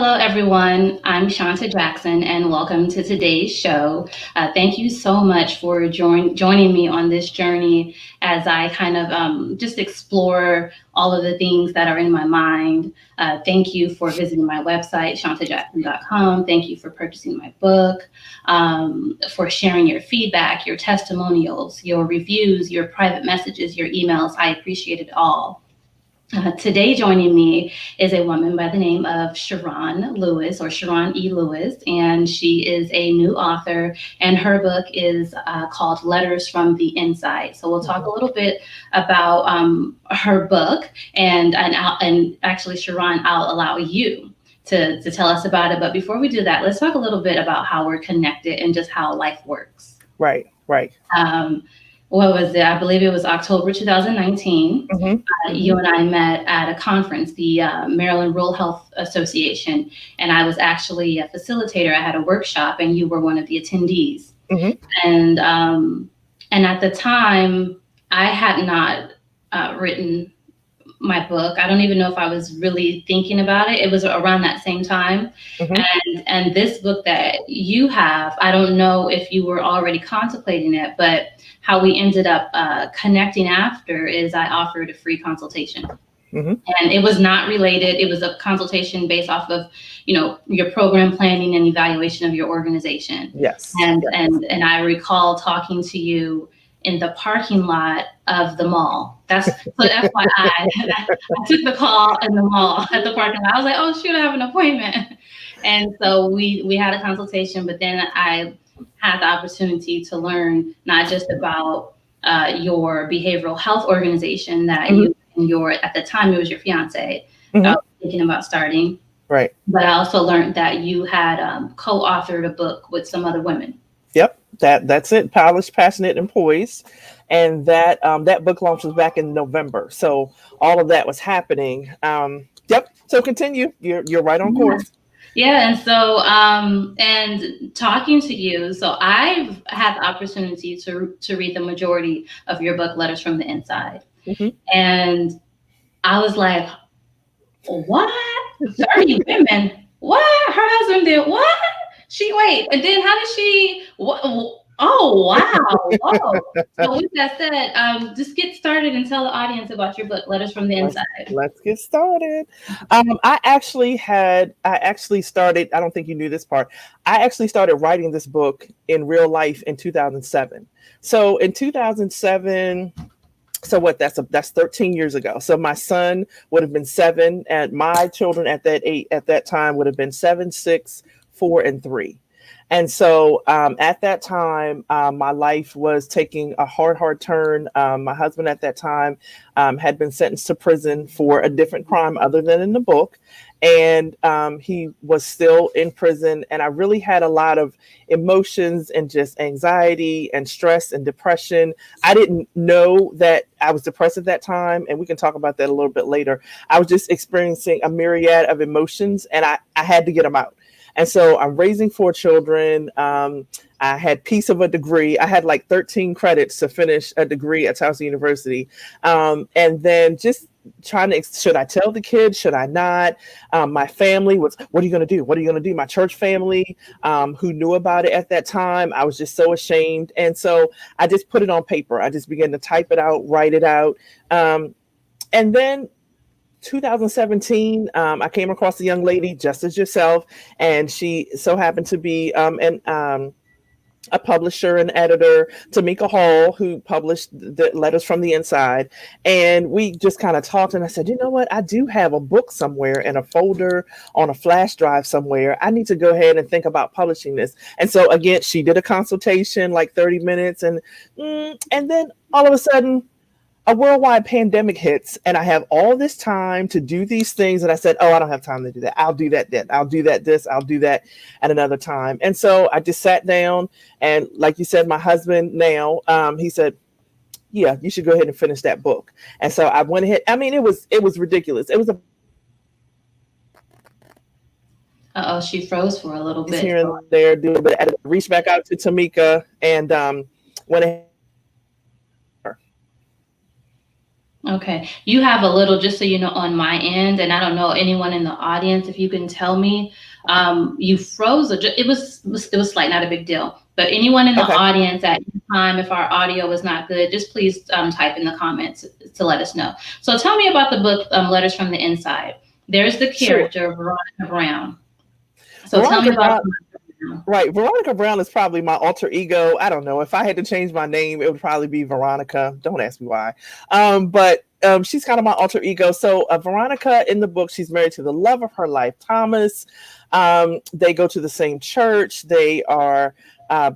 Hello, everyone. I'm Shanta Jackson, and welcome to today's show. Thank you so much for joining me on this journey as I kind of just explore all of the things that are in my mind. Thank you for visiting my website, shantajackson.com. Thank you for purchasing my book, for sharing your feedback, your testimonials, your reviews, your private messages, your emails. I appreciate it all. Today joining me is a woman by the name of Sherone Lewis, or Sherone E. Lewis, and she is a new author, and her book is called Letters from the Inside. So we'll talk a little bit about her book, and actually, Sherone, I'll allow you to tell us about it. But before we do that, let's talk a little bit about how we're connected and just how life works. Right. What was it? I believe it was October 2019. You and I met at a conference, the Maryland Rural Health Association, and I was actually a facilitator. I had a workshop, and you were one of the attendees. And at the time, I had not written my book. I don't even know if I was really thinking about it. It was around that same time. And this book that you have, I don't know if you were already contemplating it, but how we ended up connecting after is I offered a free consultation. And it was not related. It was a consultation based off of, your program planning and evaluation of your organization. Yes. And I recall talking to you in the parking lot of the mall. That's FYI. I took the call in the mall at the parking lot. I was like, oh shoot, I have an appointment. And so we had a consultation, but then I had the opportunity to learn not just about your behavioral health organization that you and at the time it was your fiance thinking about starting. Right. But I also learned that you had co-authored a book with some other women. Yep. That's it. Polished, Passionate, and Poised. And that book launch was back in November. So all of that was happening. Yep. So continue. You're right on course. Yeah, and so and talking to you, so I've had the opportunity to read the majority of your book, Letters from the Inside, and I was like, "What? 30 women? What? Her husband did what? And then how did she? What? Oh, wow. Whoa. So with that said, just get started and tell the audience about your book, Letters from the Inside. Let's get started. I actually started, I don't think you knew this part. I actually started writing this book in real life in 2007. So in 2007, so what, that's 13 years ago. So my son would have been 7, and my children at that time would have been 7, 6, 4, and 3. And so at that time, my life was taking a hard turn. My husband at that time had been sentenced to prison for a different crime other than in the book. And he was still in prison. And I really had a lot of emotions and just anxiety and stress and depression. I didn't know that I was depressed at that time. And we can talk about that a little bit later. I was just experiencing a myriad of emotions, and I had to get them out. And so I'm raising 4 children. I had piece of a degree. I had like 13 credits to finish a degree at Towson University. And then just trying to, should I tell the kids? Should I not? My family was, what are you going to do? What are you going to do? My church family, who knew about it at that time, I was just so ashamed. And so I just put it on paper. I just began to type it out, write it out. And then 2017, I came across a young lady just as yourself, and she so happened to be a publisher and editor, Tamika Hall, who published the Letters from the Inside. And we just kind of talked, and I said, you know what? I do have a book somewhere in a folder on a flash drive somewhere. I need to go ahead and think about publishing this. And so again, she did a consultation, like 30 minutes. And then all of a sudden, a worldwide pandemic hits, and I have all this time to do these things. And I said, oh, I don't have time to do that. I'll do that then. I'll do that I'll do that at another time. And so I just sat down, and like you said, my husband now, he said, yeah, you should go ahead and finish that book. And so I went ahead. I mean, it was ridiculous. It was she froze for a little bit. Here and there, do a bit. I reached back out to Tamika and went ahead. Okay. You have a little, just so you know, on my end, and I don't know anyone in the audience, if you can tell me, you froze, it was slight, not a big deal. But anyone in the Okay, audience at any time, if our audio is not good, just please type in the comments to let us know. So tell me about the book, Letters from the Inside. There's the sure. character, Veronica Brown. So tell me Veronica about Brown. Veronica Brown. Right. Veronica Brown is probably my alter ego. I don't know. If I had to change my name, it would probably be Veronica. Don't ask me why. But she's kind of my alter ego. So, Veronica in the book, she's married to the love of her life, Thomas. They go to the same church. They are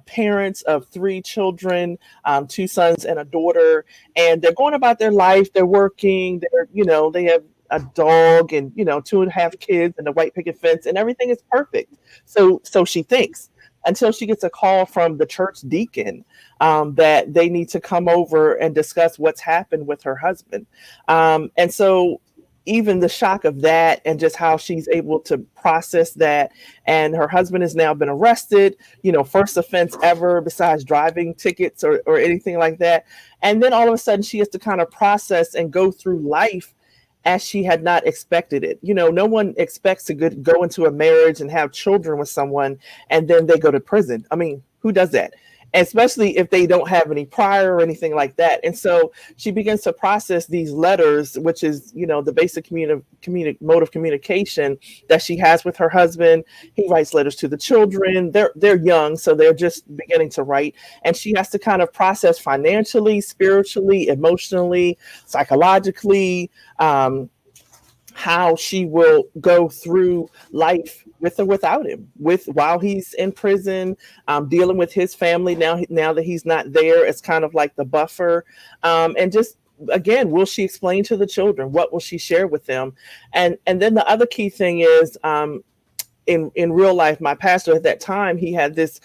parents of three children, two sons and a daughter. And they're going about their life. They're working. They have a dog and, two and a half kids and a white picket fence, and everything is perfect. So she thinks, until she gets a call from the church deacon, that they need to come over and discuss what's happened with her husband. And so even the shock of that and just how she's able to process that, and her husband has now been arrested, first offense ever besides driving tickets or anything like that. And then all of a sudden she has to kind of process and go through life as she had not expected it. No one expects to go into a marriage and have children with someone and then they go to prison. I mean, who does that? Especially if they don't have any prior or anything like that. And so she begins to process these letters, which is, the basic mode of communication that she has with her husband. He writes letters to the children. They're young, so they're just beginning to write. And she has to kind of process financially, spiritually, emotionally, psychologically, how she will go through life with or without him, while he's in prison, dealing with his family now that he's not there. It's kind of like the buffer, and just again, will she explain to the children? What will she share with them? And then the other key thing is, in real life, my pastor at that time, he had this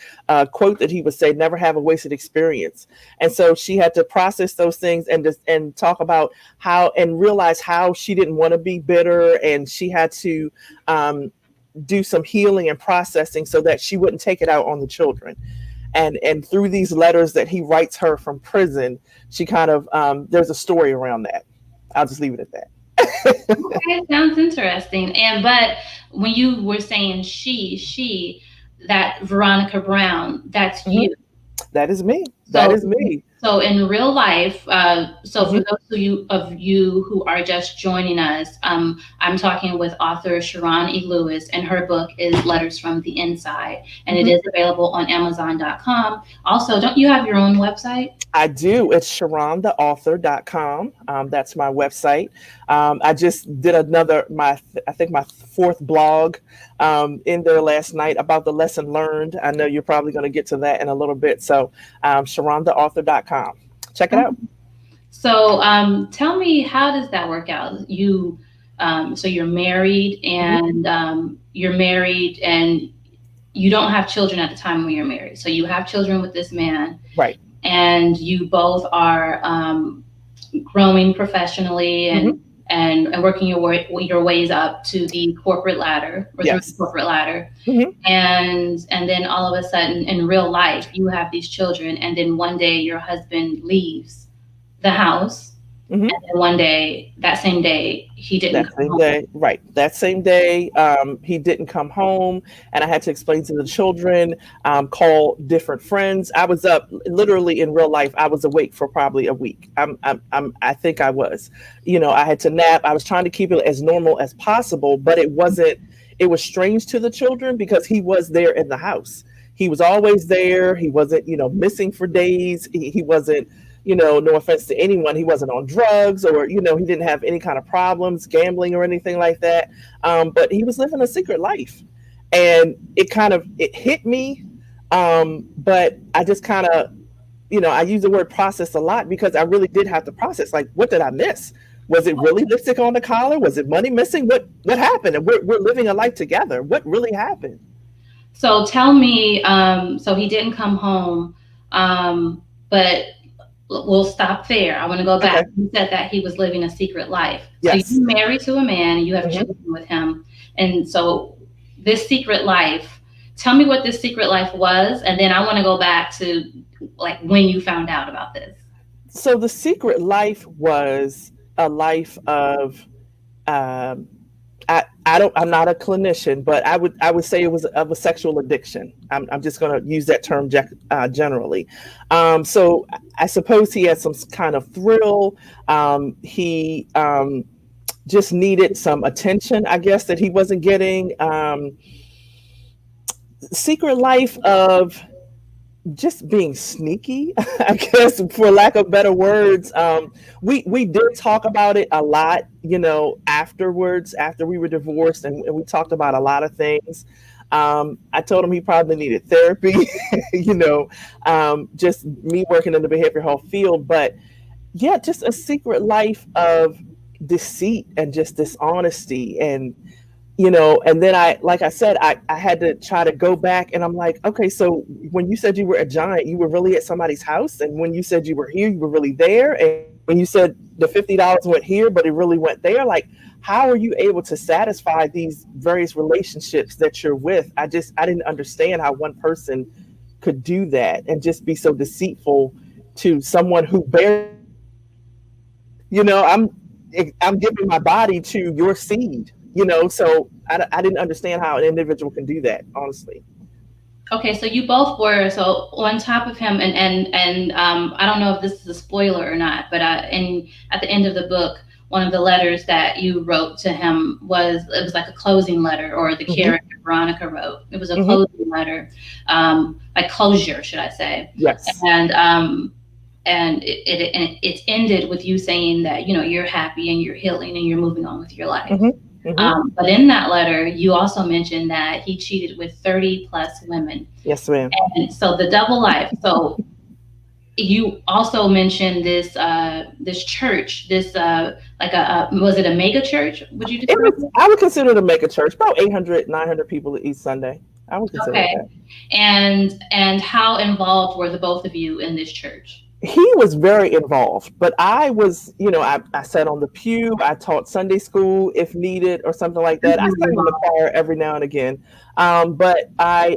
quote that he would say, "Never have a wasted experience." And so she had to process those things and talk about how, and realize how she didn't want to be bitter, and she had to do some healing and processing so that she wouldn't take it out on the children. And through these letters that he writes her from prison, she kind of there's a story around that. I'll just leave it at that. Okay, sounds interesting. But when you were saying that Veronica Brown, that's Mhm. you. That is me. That So is me. so in real life, so for Mhm. those of you who are just joining us, I'm talking with author Sherone E. Lewis, and her book is Letters from the Inside, and it Mhm. is available on Amazon.com. Also, don't you have your own website? I do. It's sharontheauthor.com. That's my website. I just did I think my fourth blog in there last night about the lesson learned. I know you're probably going to get to that in a little bit. So, sharontheauthor.com. Check it out. So tell me, how does that work out? So Mhm. you're married and you don't have children at the time when you're married. So you have children with this man, Right. and you both are growing professionally Hmm. and working your ways up to the corporate ladder, or through the Yes. corporate ladder. Hmm. And then all of a sudden in real life you have these children, and then one day your husband leaves the house, Hmm. and then one day, that same day, he didn't That come same home. day, right? That same day, he didn't come home, and I had to explain to the children, call different friends. I was up literally in real life. I was awake for probably a week. I think I was. I had to nap. I was trying to keep it as normal as possible, but it wasn't. It was strange to the children because he was there in the house. He was always there. He wasn't, missing for days. He wasn't, no offense to anyone, he wasn't on drugs, or, he didn't have any kind of problems, gambling or anything like that. But he was living a secret life. And it hit me. But I just kind of, I use the word process a lot because I really did have to process, like, what did I miss? Was it really lipstick on the collar? Was it money missing? What happened? And we're living a life together. What really happened? So tell me, so he didn't come home, but we'll stop there. I want to go back. Okay. You said that he was living a secret life. So Yes. you're married to a man and you have Hmm. children with him. And so this secret life, tell me what this secret life was. And then I want to go back to like when you found out about this. So the secret life was a life of um, I'm not a clinician, but I would say it was of a sexual addiction. I'm just going to use that term generally. So I suppose he had some kind of thrill. He just needed some attention, I guess, that he wasn't getting. Secret life of just being sneaky, I guess, for lack of better words. We did talk about it a lot, afterwards, after we were divorced, and we talked about a lot of things. I told him he probably needed therapy, just me working in the behavioral health field. But yeah, just a secret life of deceit and just dishonesty, and then like I said, I had to try to go back, and I'm like, okay, so when you said you were a giant, you were really at somebody's house. And when you said you were here, you were really there. And when you said the $50 went here, but it really went there, like, how are you able to satisfy these various relationships that you're with? I didn't understand how one person could do that and just be so deceitful to someone who barely you know i'm I'm giving my body to your seed, so I didn't understand how an individual can do that, honestly. Okay, so you both were so on top of him, and I don't know if this is a spoiler or not, but in at the end of the book, one of the letters that you wrote to him it was like a closing letter, or the Hmm. character Veronica wrote. It was a Hmm. closing letter, like closure, should I say? Yes. And it ended with you saying that you're happy and you're healing and you're moving on with your life. Hmm. Hmm. But in that letter, you also mentioned that he cheated with 30 plus women. Yes, ma'am. And so the double life. So you also mentioned this church, this like was it a mega church? Would you It describe was, it? I would consider it a mega church, about 800, 900 people each Sunday. I would consider it Okay. that. And how involved were the both of you in this church? He was very involved, but I was, I sat on the pew. I taught Sunday school if needed or something like that. I sang in the choir every now and again. But I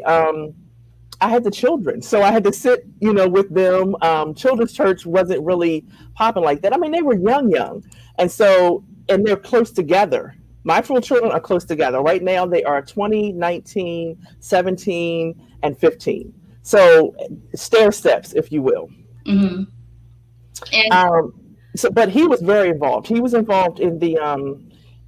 had the children, so I had to sit, with them. Children's church wasn't really popping like that. I mean, they were young, and they're close together. My four children are close together. Right now, they are 20, 19, 17, and 15. So stair steps, if you will. Hmm. And Um, but he was very involved. He was involved in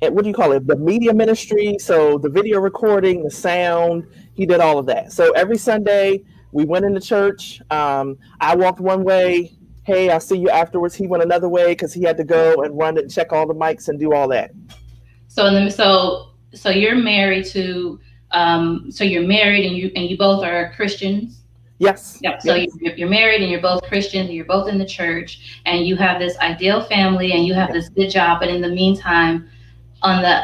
what do you call it? The media ministry. So the video recording, the sound. He did all of that. So every Sunday we went into church. I walked one way. Hey, I'll see you afterwards. He went another way because he had to go and run and check all the mics and do all that. so you're married to so you're married and you both are Christians. Yes, Yep. So yes, you're married and you're both Christians and you're both in the church and you have this ideal family and you have yes. this good job. But in the meantime, on the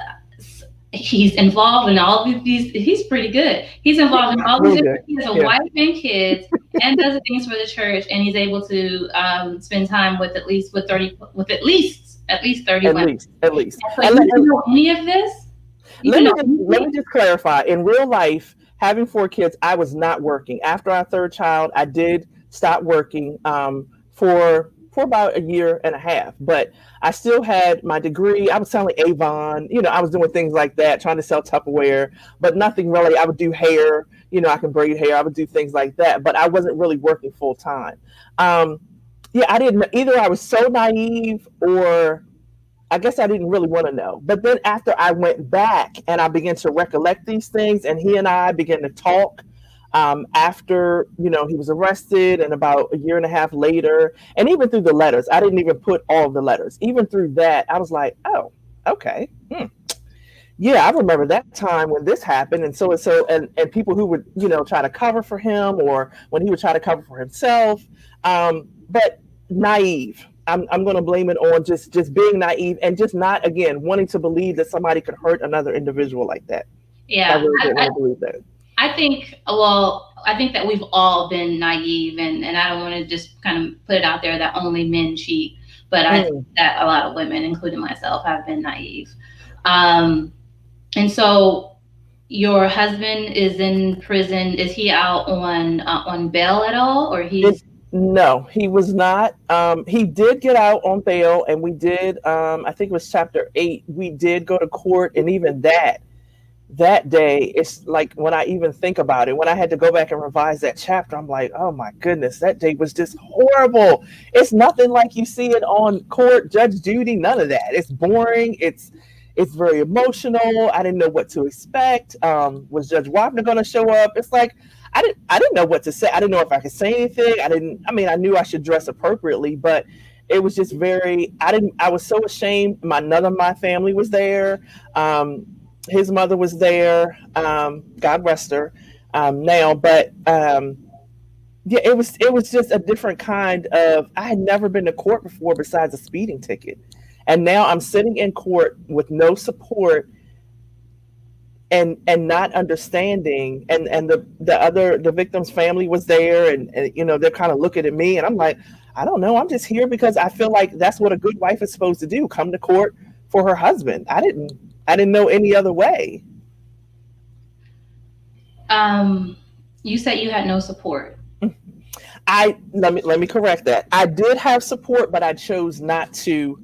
he's involved in all of these. He's pretty good. He's involved in all these Really good. different. He has a Yeah, wife and kids and does things for the church and he's able to spend time with at least 30 at women. least, at least. So And, you didn't know any of this. You let didn't me know just let anything. me just clarify. In real life, having four kids, I was not working. After our third child, I did stop working for about a year and a half. But I still had my degree. I was selling Avon. I was doing things like that, trying to sell Tupperware, but nothing really. I would do hair. I can braid hair. I would do things like that, but I wasn't really working full time. Um, yeah, I didn't either. I was so naive, or I guess I didn't really want to know. But then after I went back and I began to recollect these things, and he and I began to talk after he was arrested, and about a year and a half later, and even through the letters, I didn't even put all of the letters. Even through that, I was like, oh, okay, yeah, I remember that time when this happened, and people who would try to cover for him, or when he would try to cover for himself, but naive. I'm going to blame it on just being naive and just not, again, wanting to believe that somebody could hurt another individual like that. I Yeah, really didn't want to believe that. I think that we've all been naive, and I don't want to just kind of put it out there that only men cheat, but I think Mm. that a lot of women, including myself, have been naive. Um, and so your husband is in prison. Is he out on bail at all, or It, he's No, he was not. He did get out on bail, and we did. I think it was chapter 8. We did go to court, and even that day, it's like when I even think about it, when I had to go back and revise that chapter, I'm like, oh my goodness, that day was just horrible. It's nothing like you see it on court, Judge Judy, none of that. It's boring. It's very emotional. I didn't know what to expect. Was Judge Wapner going to show up? It's like I didn't know what to say. I didn't know if I could say anything. I didn't. I mean, I knew I should dress appropriately, but it was just very. I didn't. I was so ashamed. None of my family was there. His mother was there. God rest her now, but yeah, it was just a different kind of. I had never been to court before besides a speeding ticket, and now I'm sitting in court with no support and not understanding, and the victim's family was there, and they're kind of looking at me, and I'm like, I don't know, I'm just here because I feel like that's what a good wife is supposed to do, come to court for her husband. I didn't know any other way. You said you had no support. I let me correct that. I did have support, but I chose not to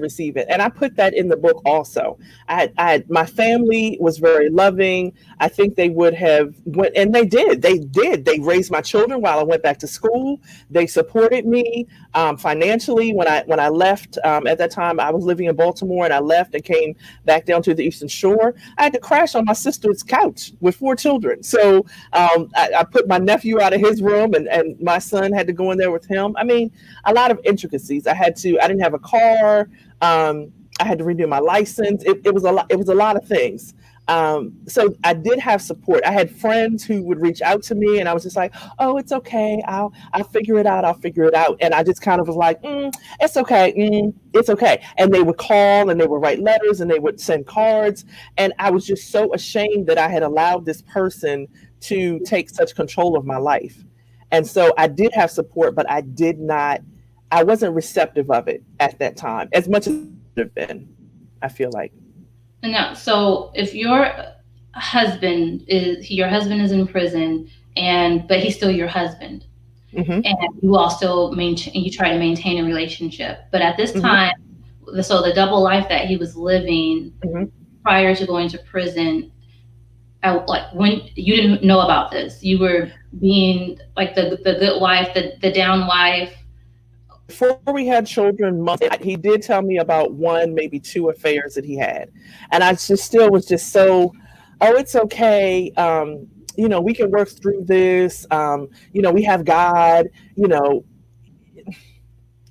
receive it, and I put that in the book also. My family was very loving. I think they would have went, and they raised my children while I went back to school. They supported me financially when I left. At that time, I was living in Baltimore, and I left and came back down to the Eastern Shore. I had to crash on my sister's couch with 4 children. So I put my nephew out of his room, and my son had to go in there with him. I mean, a lot of intricacies. I didn't have a car. I had to renew my license. It was a lot. It was a lot of things. So I did have support. I had friends who would reach out to me, and I was just like, "Oh, it's okay. I'll figure it out. I'll figure it out." And I just kind of was like, "It's okay. It's okay." And they would call, and they would write letters, and they would send cards, and I was just so ashamed that I had allowed this person to take such control of my life. And so I did have support, but I wasn't receptive of it at that time as much as I should have been, I feel like. Now, so if your husband is in prison, but he's still your husband, Hmm. and you all still maintain, you try to maintain a relationship, but at this Hmm. time, so the double life that he was living Hmm. prior to going to prison, like when you didn't know about this, you were being like the good wife, the down wife. Before we had children, he did tell me about one, maybe two affairs that he had. And I just still was just so, oh, it's okay. We can work through this. We have God. You know,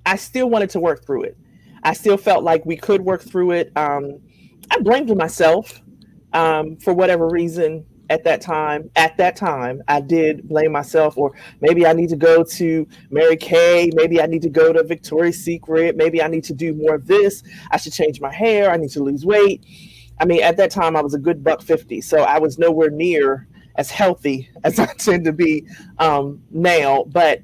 I still wanted to work through it. I still felt like we could work through it. I blamed myself for whatever reason at that time. At that time, I did blame myself, or maybe I need to go to Mary Kay. Maybe I need to go to Victoria's Secret. Maybe I need to do more of this. I should change my hair. I need to lose weight. I mean, at that time, I was a good buck 50, so I was nowhere near as healthy as I tend to be now. But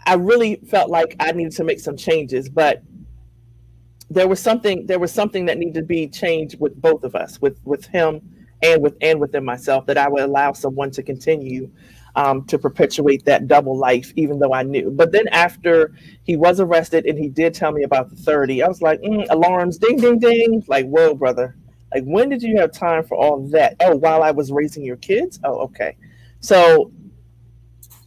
I really felt like I needed to make some changes. But there was something that needed to be changed with both of us, with him and within myself, that I would allow someone to continue to perpetuate that double life, even though I knew. But then after he was arrested and he did tell me about the 30, I was like, alarms, ding, ding, ding. Like, whoa, brother. Like, when did you have time for all of that? Oh, while I was raising your kids? Oh, okay. So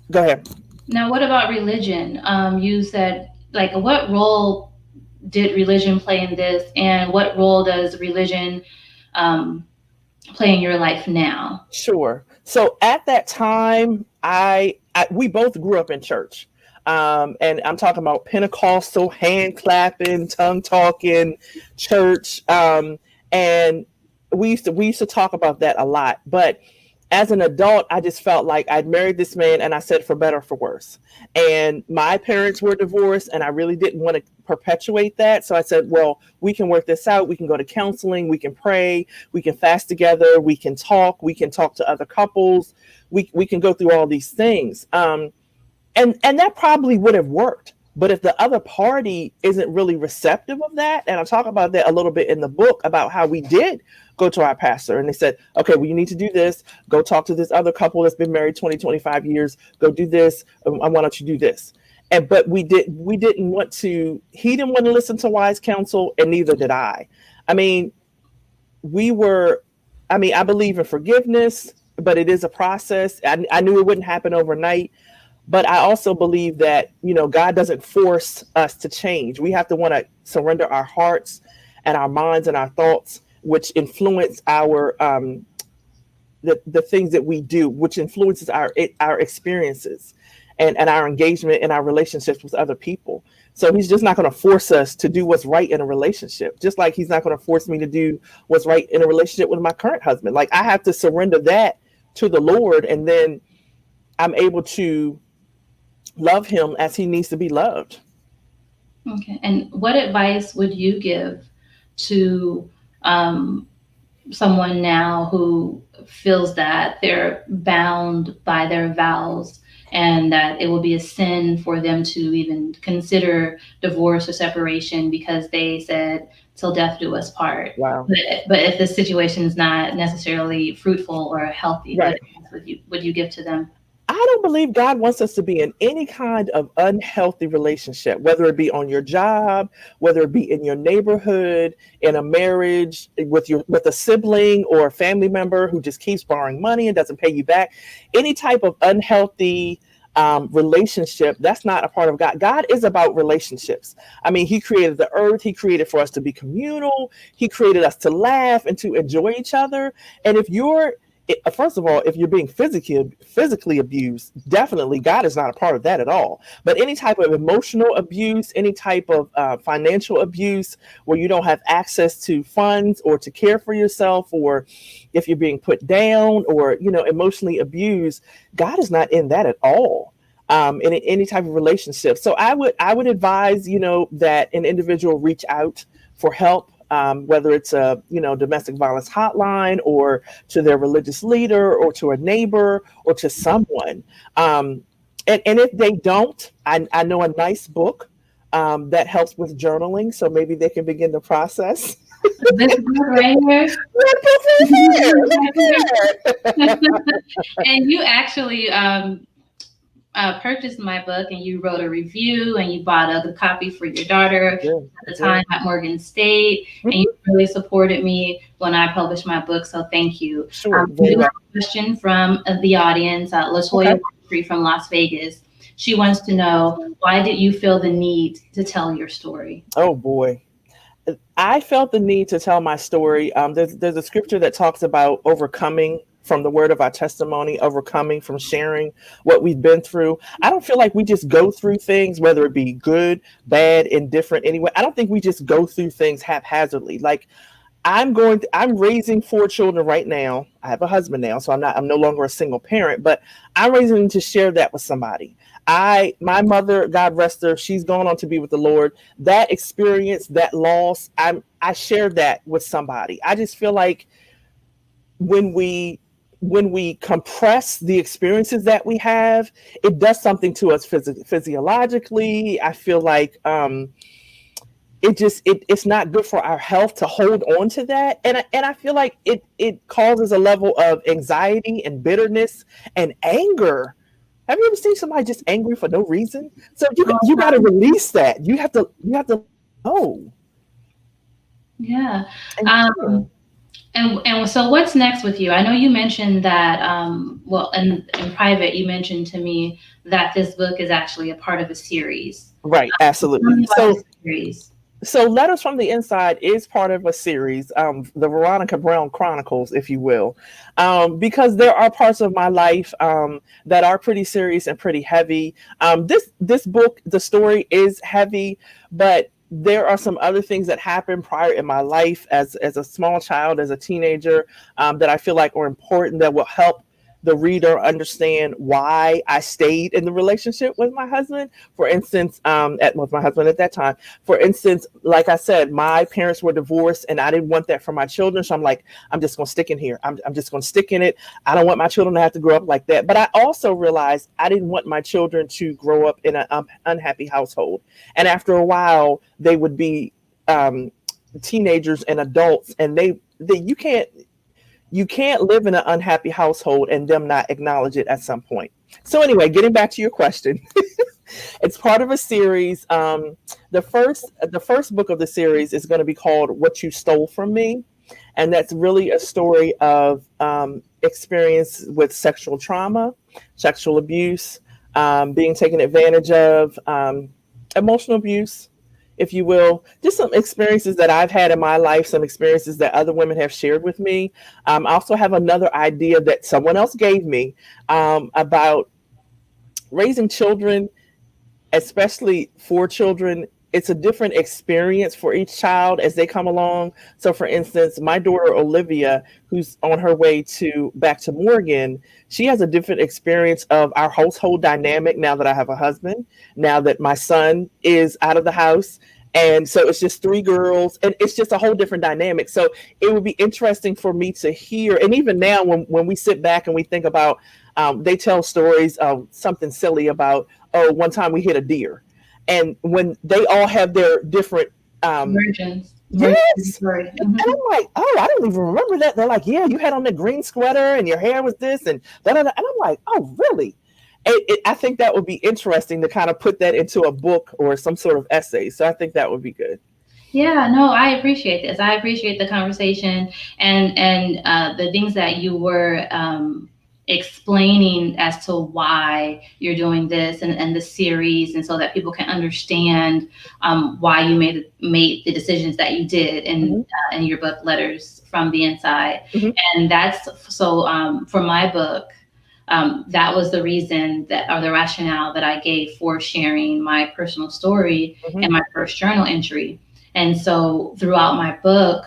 go ahead. Now, what about religion? You said, like, what role did religion play in this, and what role does religion um, play in your life now? Sure. So at that time, we both grew up in church. And I'm talking about Pentecostal, hand clapping, tongue talking church. And we used to talk about that a lot. But as an adult, I just felt like I'd married this man, and I said, for better or for worse. And my parents were divorced, and I really didn't want to perpetuate that. So I said, well, we can work this out. We can go to counseling. We can pray. We can fast together. We can talk. We can talk to other couples. We can go through all these things. And that probably would have worked. But if the other party isn't really receptive of that, and I talk about that a little bit in the book about how we did go to our pastor and they said, okay, well, you need to do this. Go talk to this other couple that's been married 20, 25 years. Go do this. Why don't you do this? And but we didn't want to, he didn't want to listen to wise counsel, and neither did I. I mean, we were, I mean, I believe in forgiveness, but it is a process. I knew it wouldn't happen overnight. But I also believe that, God doesn't force us to change. We have to want to surrender our hearts and our minds and our thoughts, which influence the things that we do, which influences our experiences and our engagement and our relationships with other people. So he's just not going to force us to do what's right in a relationship, just like he's not going to force me to do what's right in a relationship with my current husband. Like, I have to surrender that to the Lord, and then I'm able to love him as he needs to be loved. Okay. And what advice would you give to someone now who feels that they're bound by their vows and that it will be a sin for them to even consider divorce or separation because they said, till death do us part? Wow. But if the situation is not necessarily fruitful or healthy, Right. what advice would you give to them? I don't believe God wants us to be in any kind of unhealthy relationship, whether it be on your job, whether it be in your neighborhood, in a marriage, with a sibling or a family member who just keeps borrowing money and doesn't pay you back. Any type of unhealthy relationship, that's not a part of God. God is about relationships. I mean, he created the earth. He created for us to be communal. He created us to laugh and to enjoy each other. And first of all, if you're being physically abused, definitely God is not a part of that at all. But any type of emotional abuse, any type of financial abuse where you don't have access to funds or to care for yourself, or if you're being put down or, emotionally abused, God is not in that at all. In any type of relationship. So I would advise, that an individual reach out for help. Whether it's a domestic violence hotline, or to their religious leader, or to a neighbor, or to someone. And if they don't, I know a nice book that helps with journaling, so maybe they can begin the process. This book right here. And you actually purchased my book, and you wrote a review, and you bought a copy for your daughter Yeah, at the time at Morgan State, and you really supported me when I published my book. So thank you. Sure. We do have a question from the audience, Latoya from Las Vegas. She wants to know, why did you feel the need to tell your story? Oh boy. I felt the need to tell my story. There's a scripture that talks about overcoming from the word of our testimony, overcoming from sharing what we've been through. I don't feel like we just go through things, whether it be good, bad, indifferent, anyway. I don't think we just go through things haphazardly. Like, I'm raising 4 children right now. I have a husband now, so I'm no longer a single parent, but I'm raising them to share that with somebody. My mother, God rest her, she's gone on to be with the Lord. That experience, that loss, I shared that with somebody. I just feel like when we compress the experiences that we have, it does something to us physiologically. I feel like it's not good for our health to hold on to that, and I feel like it causes a level of anxiety and bitterness and anger. Have you ever seen somebody just angry for no reason? So you got to release that. You have to know. Yeah. And so what's next with you? I know you mentioned that, in private, you mentioned to me that this book is actually a part of a series. Right, absolutely. So Letters from the Inside is part of a series, the Veronica Brown Chronicles, if you will, because there are parts of my life that are pretty serious and pretty heavy. This book, the story is heavy, but there are some other things that happened prior in my life as a small child, as a teenager, that I feel like are important, that will help the reader understand why I stayed in the relationship with my husband. For instance, with my husband at that time. For instance, like I said, my parents were divorced, and I didn't want that for my children. So I'm like, I'm just gonna stick in here. I'm just gonna stick in it. I don't want my children to have to grow up like that. But I also realized I didn't want my children to grow up in an unhappy household. And after a while, they would be teenagers and adults, and they you can't live in an unhappy household and them not acknowledge it at some point. So anyway, getting back to your question, it's part of a series. The first book of the series is going to be called "What You Stole from Me," and that's really a story of experience with sexual trauma, sexual abuse, being taken advantage of, emotional abuse, if you will, just some experiences that I've had in my life, some experiences that other women have shared with me. I also have another idea that someone else gave me about raising children, especially for children. It's a different experience for each child as they come along. So, for instance, my daughter Olivia, who's on her way to back to Morgan, she has a different experience of our household dynamic now that I have a husband, now that my son is out of the house. And so it's just three girls, and it's just a whole different dynamic. So it would be interesting for me to hear. And even now, when we sit back and we think about, they tell stories of something silly about, oh, one time we hit a deer. And when they all have their different Virgins. yes. Right. And I'm like, oh, I don't even remember that. They're like, yeah, you had on the green sweater and your hair was this and da da da. And I'm like, oh, really? I think that would be interesting to kind of put that into a book or some sort of essay. So I think that would be good. Yeah, no, I appreciate this. I appreciate the conversation and the things that you were explaining as to why you're doing this and the series, and so that people can understand why you made the decisions that you did in your book, Letters from the Inside. Mhm. And that's so for my book. That was the reason that, or the rationale that I gave for sharing my personal story Mhm. and my first journal entry. And so throughout my book,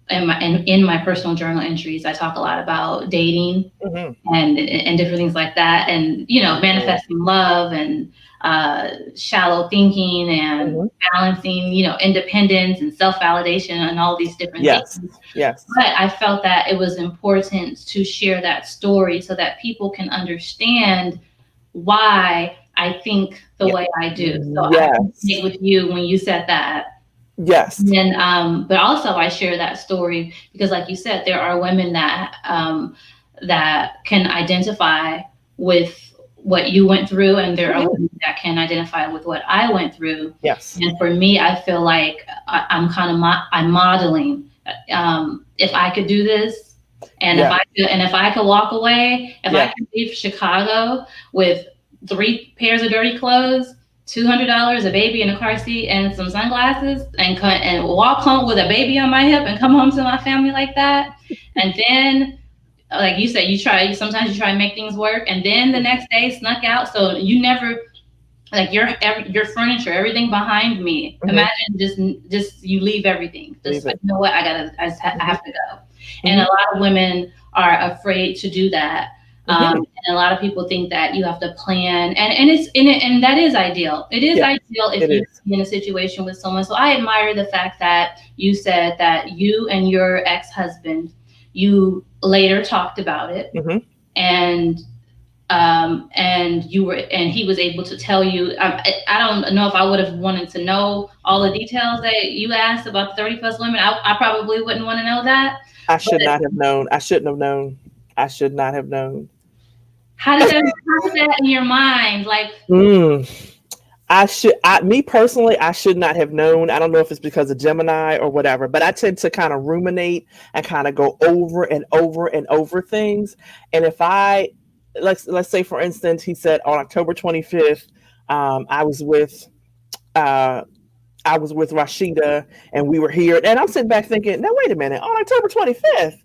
in my personal journal entries, I talk a lot about dating Mhm. and different things like that, and manifesting love and shallow thinking and Mhm. balancing independence and self-validation and all these different Yes. things. Yes. But I felt that it was important to share that story so that people can understand why I think the Yeah. way I do. So I Yes. resonate with you when you said that. Yes. And but also I share that story because, like you said, there are women that can identify with what you went through, and there are Mhm. women that can identify with what I went through. Yes. And for me, I feel like I'm kind of I'm modeling. If I could do this, and Yeah. if I could walk away, if I Yeah. could leave Chicago with 3 pairs of dirty clothes, $200, a baby in a car seat, and some sunglasses, and walk home with a baby on my hip, and come home to my family like that, and then, like you said, sometimes you try and make things work, and then the next day snuck out, so you never, like, your furniture, everything behind me. Mhm. Imagine just you leave everything. Just Leave like, it. you know what, I have to go. And a Mhm. lot of women are afraid to do that. Mhm. And a lot of people think that you have to plan, and that is ideal. It is Yeah. ideal if It you're is. in a situation with someone. So I admire the fact that you said that you and your ex-husband, you later talked about it, Mhm. and and he was able to tell you. I don't know if I would have wanted to know all the details that you asked about the 30 plus women. I probably wouldn't want to know that. I But should not have known. I shouldn't have known. I should not have known. how did that in your mind? Like, Mm. Me personally, I should not have known. I don't know if it's because of Gemini or whatever, but I tend to kind of ruminate and kind of go over and over and over things. And if let's say for instance, he said on October 25th, I was with, uh, Rashida and we were here. And I'm sitting back thinking, now, wait a minute, on October 25th,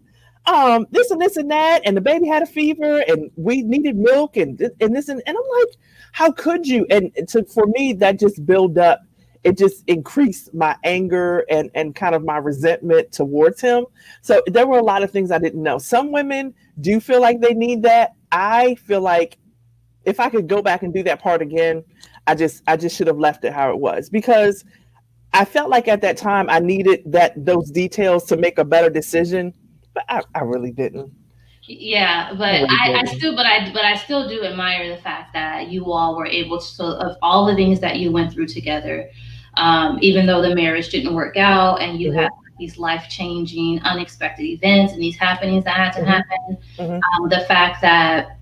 this and this and that, and the baby had a fever and we needed milk and this and I'm like, how could you? And for me, that just built up it just increased my anger and kind of my resentment towards him. So there were a lot of things I didn't know. Some women do feel like they need that. I feel like if I could go back and do that part again, I just should have left it how it was, because I felt like at that time I needed those details to make a better decision, but I really didn't. Yeah, I but really I didn't. still, but I still do admire the fact that you all were able to, of all the things that you went through together, even though the marriage didn't work out, and you had Hmm. these life changing, unexpected events and these happenings that had to Hmm. happen. Hmm. The fact that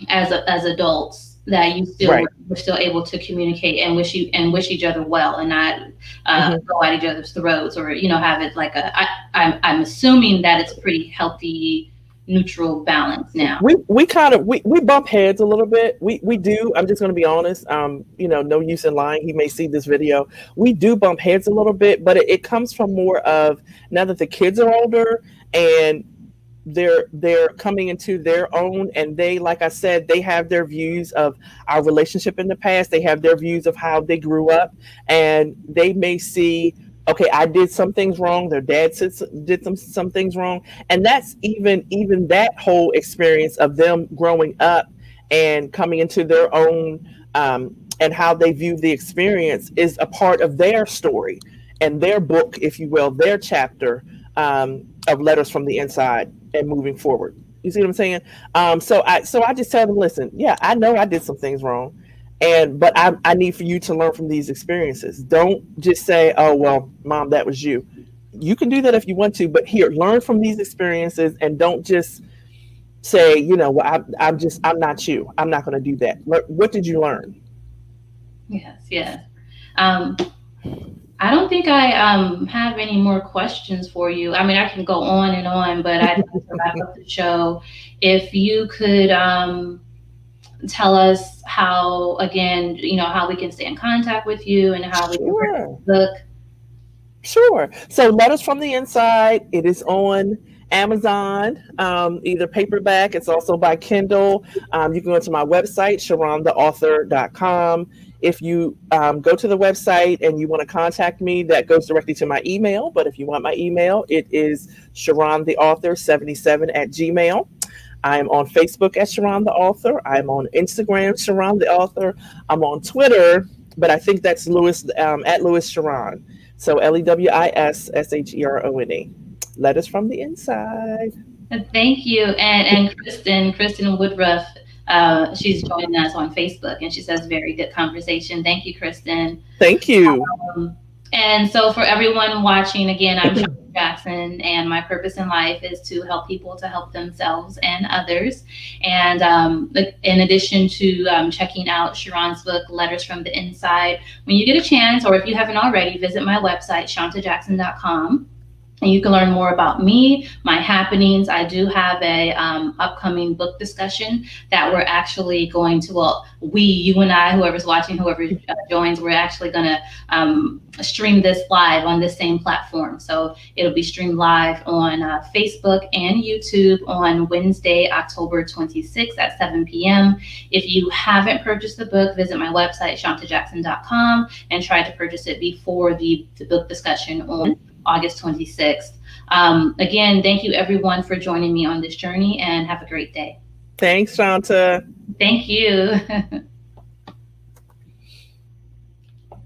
as adults that you still Right. were still able to communicate and wish each other well, and not Hmm. go at each other's throats, or have it like I'm assuming that it's pretty healthy, neutral balance now. We kind of we bump heads a little bit. We do. I'm just going to be honest. No use in lying. He may see this video. We do bump heads a little bit, but it comes from more of now that the kids are older and they're coming into their own, and they, like I said, they have their views of our relationship in the past. They have their views of how they grew up, and they may see, okay, I did some things wrong, their dad did some things wrong, and that's even that whole experience of them growing up and coming into their own, and how they view the experience is a part of their story and their book, if you will, their chapter, of letters from the inside and moving forward. You see what I'm saying? So I just tell them, listen, yeah, I know I did some things wrong, but I need for you to learn from these experiences. Don't just say, oh well, mom, that was you. You can do that if you want to, but here, learn from these experiences, and don't just say, well, I'm not you. I'm not going to do that. What did you learn? Yes, yes. Um, I don't think I have any more questions for you. I mean, I can go on and on, but I'd like to wrap up the show. If you could tell us how, again, how we can stay in contact with you and how we can purchase Sure. the book. Sure. So Letters from the Inside, it is on Amazon, either paperback. It's also by Kindle. You can go to my website, sharontheauthor.com. If you go to the website and you want to contact me, that goes directly to my email. But if you want my email, it is sharontheauthor77 at Gmail. I am on Facebook at Sharon the Author. I'm on Instagram, Sharon the Author. I'm on Twitter, but I think that's Lewis, at Lewis Sharon. So LEWISSHERONE. Letters from the inside. Thank you. And Kristen Woodruff, she's joining us on Facebook, and she says very good conversation. Thank you, Kristen. Thank you. Um, and so, for everyone watching, again, I'm Shirley Jackson, and my purpose in life is to help people to help themselves and others. And in addition to checking out Sharon's book, Letters from the Inside, when you get a chance, or if you haven't already, visit my website, shantajackson.com. And you can learn more about me, my happenings. I do have a upcoming book discussion that we're actually going to, well, you and I, whoever's watching, whoever joins, we're actually going to stream this live on this same platform. So it'll be streamed live on Facebook and YouTube on Wednesday, October 26th at 7 p.m. If you haven't purchased the book, visit my website, shantajackson.com, and try to purchase it before the book discussion on August 26th. Again, thank you everyone for joining me on this journey, and have a great day. Thanks, Shanta. Thank you.